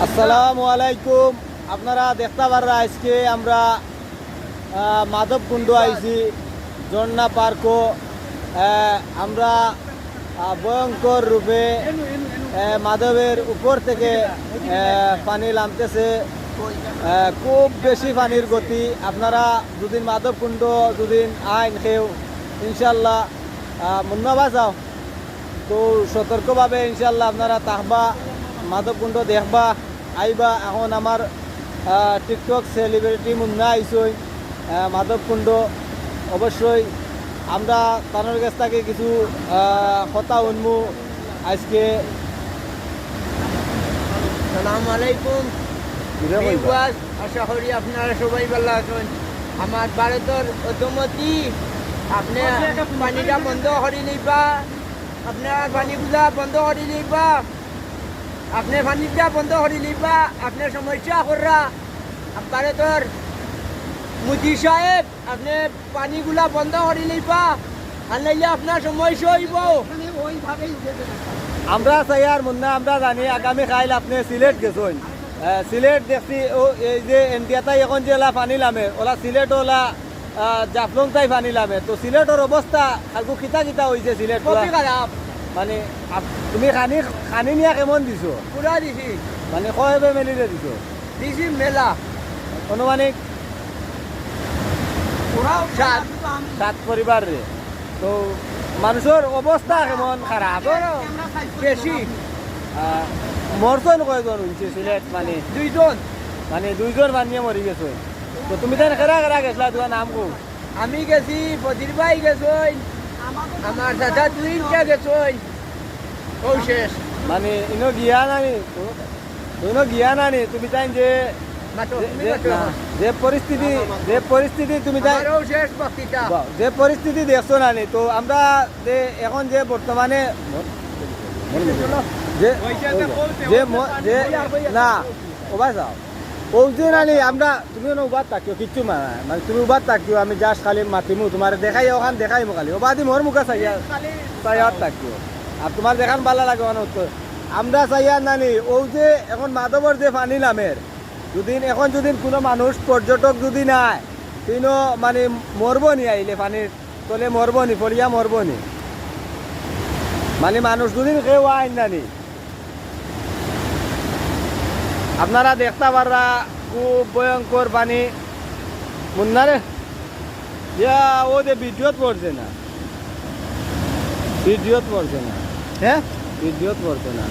আসসালামু আলাইকুম। আপনারা দেখতে পাররা আজকে আমরা মাধবকুণ্ড আইছি ঝর্ণা পার্কও আমরা ভয়ঙ্কর রূপে মাধবের উপর থেকে পানি নামতেছে, খুব বেশি পানির গতি। আপনারা দুদিন মাধবকুণ্ড দুদিন আইন খেও ইনশাল্লাহ মুন্নাবা যাও তো সতর্কভাবে ইনশাল্লাহ আপনারা তাহবা মাধবকুণ্ড দেখবা আইবা। এখন আমার টিকটক সেলিব্রিটি মুন্না আইসই মাধবকুণ্ড, অবশ্যই আমরা তানোর কাছ থেকে কিছু কথা শুনবো আজকে। সালাম আলাইকুম। আশা করি আপনারা সবাই ভালো আছেন। আমার ভারতের অধমতি আপনি পানিটা বন্ধ করে নিবা, আপনার পানিগুলা বন্ধ করে নিবা, আপনি পানিটা বন্ধ করে নিবা। আপনার সমস্যা করা ভারতের মোদি সাহেব, আপনি পানিগুলা বন্ধ করে নিবা, আর নাইলে আপনার সমস্যা হইব। আমরা সাইয়ার মুন্না আমরা জানি আগামী কাল আপনি সিলেট গেছেন, সিলেট দেখছি ও এই যে ইন্ডিয়াতে এখন যে ওলা পানি নামে ওলা সিলেট ওলা জাফলং তাই পানি নামে, তো সিলেটের অবস্থা আগু কিতা কিতা হয়েছে সিলেট খারাপ মানে তুমি খানি খানি নিয়া কেমন দিছো? পুরা দিছি, মানে কয়বে মেলিরে দিছো? দিছি মেলা অনুমানিক 7 পরিবার রে। তো মানুষের অবস্থা কেমন খারাপ বেশি। মরছেন কয়জন হয়েছে সিলেট? মানে 2 জন, মানে 2 জন বানিয়ে মরি গেছে। তো তুমি তাই কেরা কেরা গেছিলা তোমার নাম কো? আমি গেছি, বদির ভাই গেছই, আমার দাদা 2টা গেছই, ও শেষ। মানে ইনো গিয়া নানি ইনো গিয়া নানি তুমি তাই যে যে পরিস্থিতি তুমি তাই শেষ বক্তৃতা, যে পরিস্থিতি দেখছো নানি, তো আমরা যে এখন যে বর্তমানে না ওবাই যাও ওই নানি আমরা তুমি উবাদ থাকিও কিচ্ছু মানে তুমি উবাদ থাকিও, আমি জাস্ট খালি মাতিমু তোমার দেখাই ওখান দেখাইমু খালি ওবাদি মোর মুখা চাইয়ার থাকিও আর তোমার দেখান ভালো লাগে মানে উত্তর আমরা চাইয়ার নানি ও যে এখন মাধবর যে পানি নামের দুদিন এখন যদি কোনো মানুষ পর্যটক যদি নাই তিনও মানে মরব নি আইলে পানির তলে মরব নি ফলিয়া মরব নি, মানে মানুষ দুদিন কেউ আইন নানি। আপনারা দেখতে পাররা খুব ভয়ঙ্কর পানি মুন্নারে ও যে ভিডিওত পড়ছে না, ভিডিওত পড়ছে না, হ্যাঁ ভিডিওত পড়ছে না।